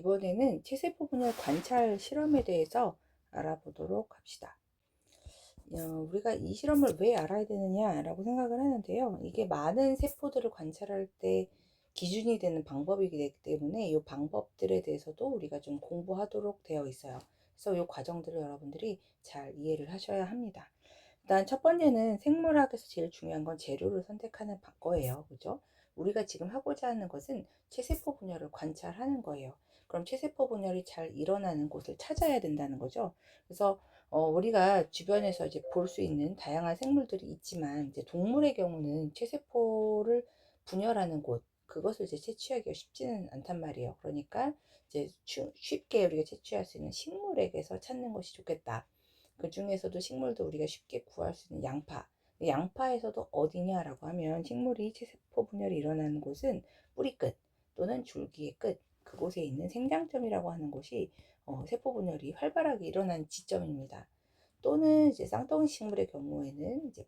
이번에는 체세포 분열 관찰 실험에 대해서 알아보도록 합시다. 우리가 이 실험을 왜 알아야 되느냐라고 생각을 하는데요. 이게 많은 세포들을 관찰할 때 기준이 되는 방법이기 때문에 이 방법들에 대해서도 우리가 좀 공부하도록 되어 있어요. 그래서 이 과정들을 여러분들이 잘 이해를 하셔야 합니다. 일단 첫 번째는 생물학에서 제일 중요한 건 재료를 선택하는 거예요. 그죠? 우리가 지금 하고자 하는 것은 체세포 분열을 관찰하는 거예요. 그럼 체세포 분열이 잘 일어나는 곳을 찾아야 된다는 거죠. 그래서 우리가 주변에서 이제 볼 수 있는 다양한 생물들이 있지만 이제 동물의 경우는 체세포를 분열하는 곳 그것을 이제 채취하기가 쉽지는 않단 말이에요. 그러니까 이제 쉽게 우리가 채취할 수 있는 식물에게서 찾는 것이 좋겠다. 그 중에서도 식물도 우리가 쉽게 구할 수 있는 양파. 양파에서도 어디냐라고 하면 식물이 체세포 분열이 일어나는 곳은 뿌리 끝 또는 줄기의 끝 그곳에 있는 생장점이라고 하는 곳이 세포 분열이 활발하게 일어나는 지점입니다. 또는 이제 쌍둥이 식물의 경우에는 이제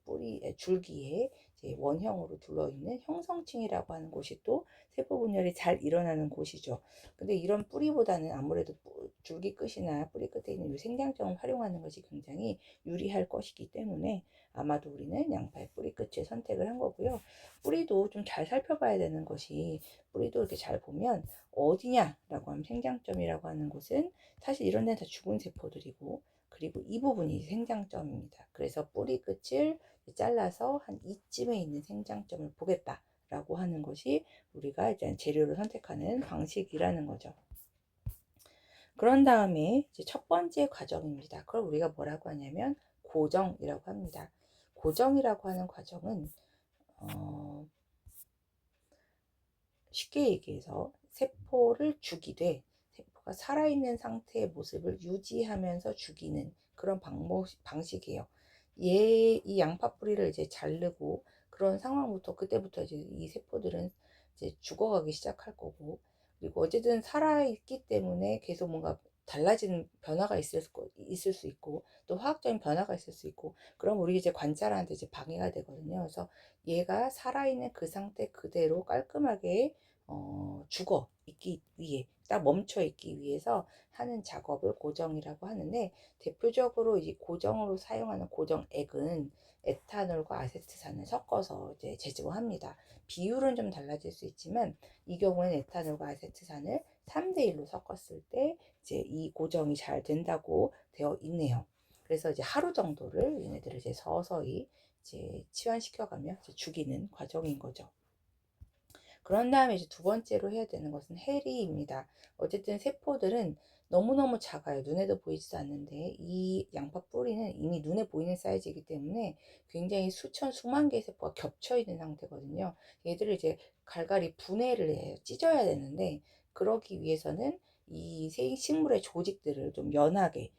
줄기에 이제 원형으로 둘러 있는 형성층이라고 하는 곳이 또 세포 분열이 잘 일어나는 곳이죠. 근데 이런 뿌리보다는 아무래도 줄기 끝이나 뿌리 끝에 있는 이 생장점을 활용하는 것이 굉장히 유리할 것이기 때문에 아마도 우리는 양파의 뿌리 끝을 선택을 한 거고요. 뿌리도 좀 잘 살펴봐야 되는 것이 뿌리도 이렇게 잘 보면 어디냐라고 하면 생장점이라고 하는 곳은 사실 이런 데는 다 죽은 세포들이고 그리고 이 부분이 생장점입니다. 그래서 뿌리 끝을 잘라서 한 이쯤에 있는 생장점을 보겠다라고 하는 것이 우리가 이제 재료를 선택하는 방식이라는 거죠. 그런 다음에 이제 첫 번째 과정입니다. 그걸 우리가 뭐라고 하냐면 고정이라고 합니다. 고정이라고 하는 과정은 쉽게 얘기해서 세포를 죽이되 세포가 살아있는 상태의 모습을 유지하면서 죽이는 그런 방식이에요. 이 양파 뿌리를 이제 자르고 그런 상황부터 그때부터 이제 이 세포들은 이제 죽어가기 시작할 거고 그리고 어쨌든 살아있기 때문에 계속 뭔가 달라지는 변화가 있을 수 있고 또 화학적인 변화가 있을 수 있고 그럼 우리 이제 관찰하는데 이제 방해가 되거든요. 그래서 얘가 살아있는 그 상태 그대로 깔끔하게 죽어 있기 위해 딱 멈춰 있기 위해서 하는 작업을 고정이라고 하는데 대표적으로 이 고정으로 사용하는 고정액은 에탄올과 아세트산을 섞어서 이제 제조합니다. 비율은 좀 달라질 수 있지만 이 경우에는 에탄올과 아세트산을 3대1로 섞었을 때 이제 이 고정이 잘 된다고 되어 있네요. 그래서 이제 하루 정도를 얘네들을 이제 서서히 이제 치환시켜가며 이제 죽이는 과정인 거죠. 그런 다음에 이제 두 번째로 해야 되는 것은 해리입니다. 어쨌든 세포들은 너무너무 작아요. 눈에도 보이지도 않는데 이 양파 뿌리는 이미 눈에 보이는 사이즈이기 때문에 굉장히 수천 수만 개의 세포가 겹쳐 있는 상태거든요. 얘들을 이제 갈갈이 분해를 해요. 찢어야 되는데 그러기 위해서는 이 식물의 조직들을 좀 연하게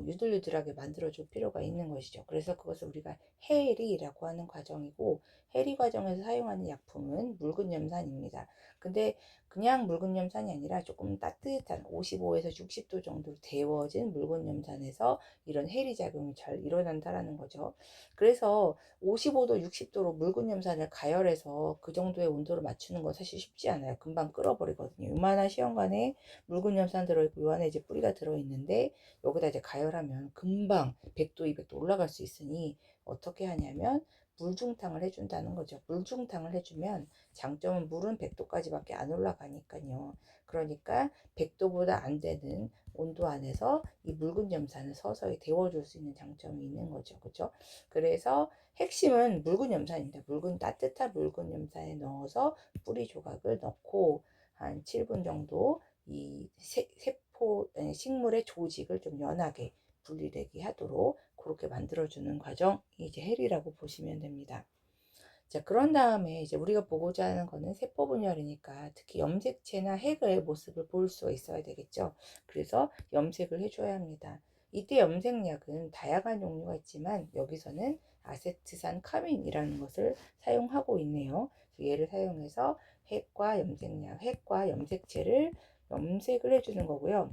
유들유들하게 만들어 줄 필요가 있는 것이죠. 그래서 그것을 우리가 해리라고 하는 과정이고 해리 과정에서 사용하는 약품은 묽은염산입니다. 근데 그냥 묽은염산이 아니라 조금 따뜻한 55에서 60도 정도로 데워진 묽은염산에서 이런 해리 작용이 잘 일어난다라는 거죠. 그래서 55도, 60도로 묽은염산을 가열해서 그 정도의 온도를 맞추는 건 사실 쉽지 않아요. 금방 끓어버리거든요. 요만한 시험관에 묽은염산 들어있고 요 안에 이제 뿌리가 들어있는데 여기다 이제 가열하면 금방 100도, 200도 올라갈 수 있으니 어떻게 하냐면 물중탕을 해준다는 거죠. 물중탕을 해주면 장점은 물은 100도까지밖에 안 올라가니까요. 그러니까 100도보다 안 되는 온도 안에서 이 묽은 염산을 서서히 데워줄 수 있는 장점이 있는 거죠. 그렇죠? 그래서 핵심은 묽은 염산입니다. 따뜻한 묽은 염산에 넣어서 뿌리 조각을 넣고 한 7분 정도 이 세포 식물의 조직을 좀 연하게 분리되게 하도록 그렇게 만들어주는 과정이 이제 헬이라고 보시면 됩니다. 자, 그런 다음에 이제 우리가 보고자 하는 거는 세포 분열이니까 특히 염색체나 핵의 모습을 볼 수가 있어야 되겠죠. 그래서 염색을 해줘야 합니다. 이때 염색약은 다양한 종류가 있지만 여기서는 아세트산 카민이라는 것을 사용하고 있네요. 얘를 사용해서 핵과 염색체를 염색을 해주는 거고요.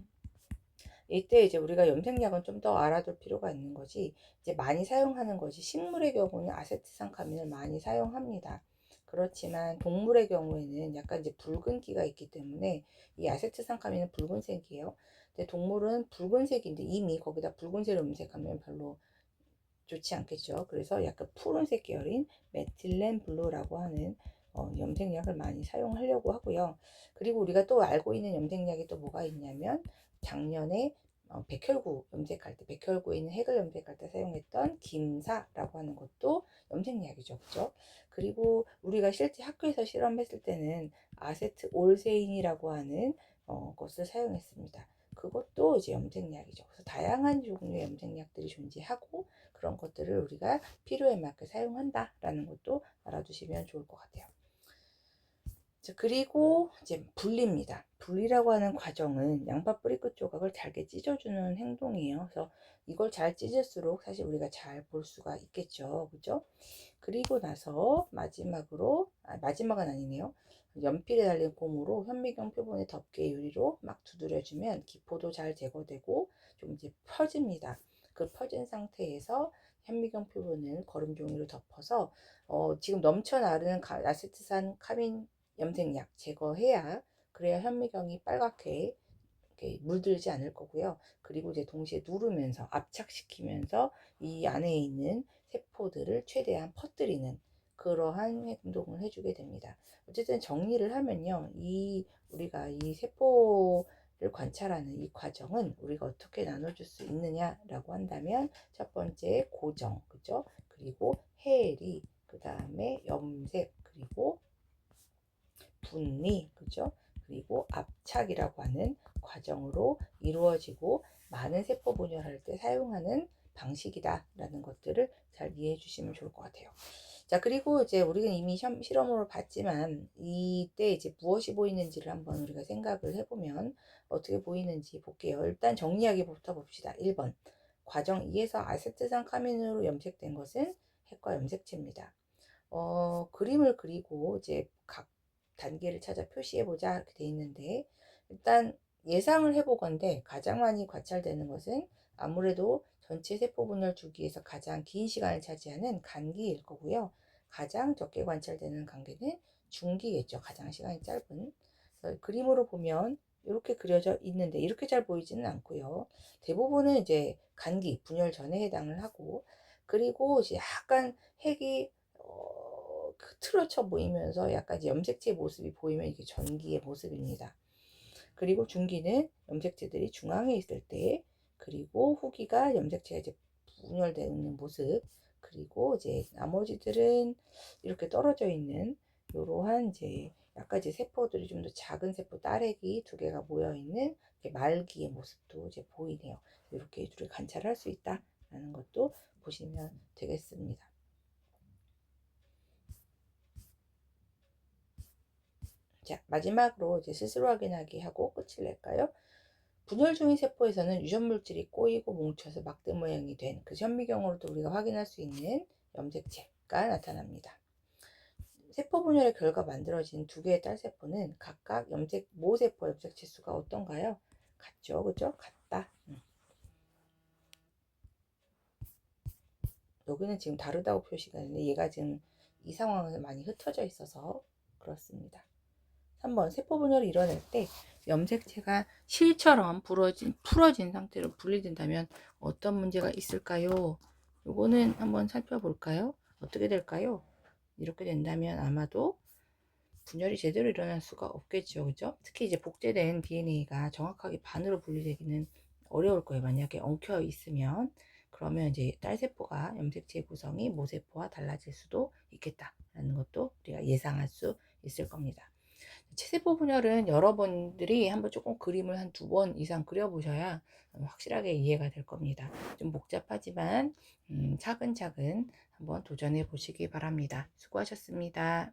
이때 이제 우리가 염색약은 좀 더 알아둘 필요가 있는 것이 이제 많이 사용하는 것이 식물의 경우는 아세트산 카민을 많이 사용합니다. 그렇지만 동물의 경우에는 약간 이제 붉은기가 있기 때문에 이 아세트산 카민은 붉은색이에요. 근데 동물은 붉은색인데 이미 거기다 붉은색을 염색하면 별로 좋지 않겠죠. 그래서 약간 푸른색 계열인 메틸렌 블루라고 하는 염색약을 많이 사용하려고 하고요. 그리고 우리가 또 알고 있는 염색약이 또 뭐가 있냐면 작년에 백혈구 염색할 때, 백혈구에 있는 핵을 염색할 때 사용했던 김사라고 하는 것도 염색약이죠. 그죠? 그리고 우리가 실제 학교에서 실험했을 때는 아세트 올세인이라고 하는 것을 사용했습니다. 그것도 이제 염색약이죠. 그래서 다양한 종류의 염색약들이 존재하고 그런 것들을 우리가 필요에 맞게 사용한다라는 것도 알아두시면 좋을 것 같아요. 자, 그리고 이제 분리입니다. 분리라고 하는 과정은 양파 뿌리끝 조각을 잘게 찢어주는 행동이에요. 그래서 이걸 잘 찢을수록 사실 우리가 잘 볼 수가 있겠죠. 그죠? 그리고 나서 마지막으로, 마지막은 아니네요. 연필에 달린 고무로 현미경 표본에 덮개 유리로 막 두드려주면 기포도 잘 제거되고 좀 이제 펴집니다. 그 펴진 상태에서 현미경 표본을 거름 종이로 덮어서 지금 넘쳐 나르는 아세트산 카민 염색약 제거해야 그래야 현미경이 빨갛게 물들지 않을 거고요. 그리고 이제 동시에 누르면서 압착시키면서 이 안에 있는 세포들을 최대한 퍼뜨리는 그러한 행동을 해주게 됩니다. 어쨌든 정리를 하면요, 우리가 이 세포를 관찰하는 이 과정은 우리가 어떻게 나눠줄 수 있느냐라고 한다면 첫 번째 고정, 그죠? 그리고 해리, 그 다음에 염색, 그리고 분리, 그죠? 그리고 압착이라고 하는 과정으로 이루어지고 많은 세포 분열할 때 사용하는 방식이다라는 것들을 잘 이해해 주시면 좋을 것 같아요. 자, 그리고 이제 우리는 이미 실험으로 봤지만 이때 이제 무엇이 보이는지를 한번 우리가 생각을 해보면 어떻게 보이는지 볼게요. 일단 정리하기부터 봅시다. 1번 과정 2에서 아세트산 카민으로 염색된 것은 핵과 염색체입니다. 그림을 그리고 이제 각 단계를 찾아 표시해보자 이렇게 돼 있는데 일단 예상을 해보건대 가장 많이 관찰되는 것은 아무래도 전체 세포 분열 주기에서 가장 긴 시간을 차지하는 간기일 거고요. 가장 적게 관찰되는 관계는 중기겠죠. 가장 시간이 짧은. 그림으로 보면 이렇게 그려져 있는데 이렇게 잘 보이지는 않고요. 대부분은 이제 간기, 분열 전에 해당을 하고 그리고 이제 약간 핵이 틀어져 보이면서 약간 이제 염색체 모습이 보이면 이게 전기의 모습입니다. 그리고 중기는 염색체들이 중앙에 있을 때, 그리고 후기가 염색체가 이제 분열되는 모습, 그리고 이제 나머지들은 이렇게 떨어져 있는 이러한 이제 약간 이제 세포들이 좀 더 작은 세포 따래기 두 개가 모여 있는 말기의 모습도 이제 보이네요. 이렇게 둘이 관찰할 수 있다라는 것도 보시면 되겠습니다. 자, 마지막으로 이제 스스로 확인하기 하고 끝을 낼까요? 분열 중인 세포에서는 유전 물질이 꼬이고 뭉쳐서 막대 모양이 된 그 현미경으로도 우리가 확인할 수 있는 염색체가 나타납니다. 세포 분열의 결과 만들어진 두 개의 딸세포는 각각 모세포 염색체 수가 어떤가요? 같죠, 그죠? 같다. 여기는 지금 다르다고 표시가 있는데 얘가 지금 이 상황에서 많이 흩어져 있어서 그렇습니다. 3번 세포 분열을 일어날 때 염색체가 실처럼 풀어진 상태로 분리된다면 어떤 문제가 있을까요? 요거는 한번 살펴볼까요? 어떻게 될까요? 이렇게 된다면 아마도 분열이 제대로 일어날 수가 없겠죠. 그죠? 특히 이제 복제된 DNA가 정확하게 반으로 분리되기는 어려울 거예요. 만약에 엉켜 있으면 그러면 이제 딸세포가 염색체 구성이 모세포와 달라질 수도 있겠다라는 것도 우리가 예상할 수 있을 겁니다. 체세포 분열은 여러분들이 한번 조금 그림을 한 2번 이상 그려보셔야 확실하게 이해가 될 겁니다. 좀 복잡하지만 차근차근 한번 도전해 보시기 바랍니다. 수고하셨습니다.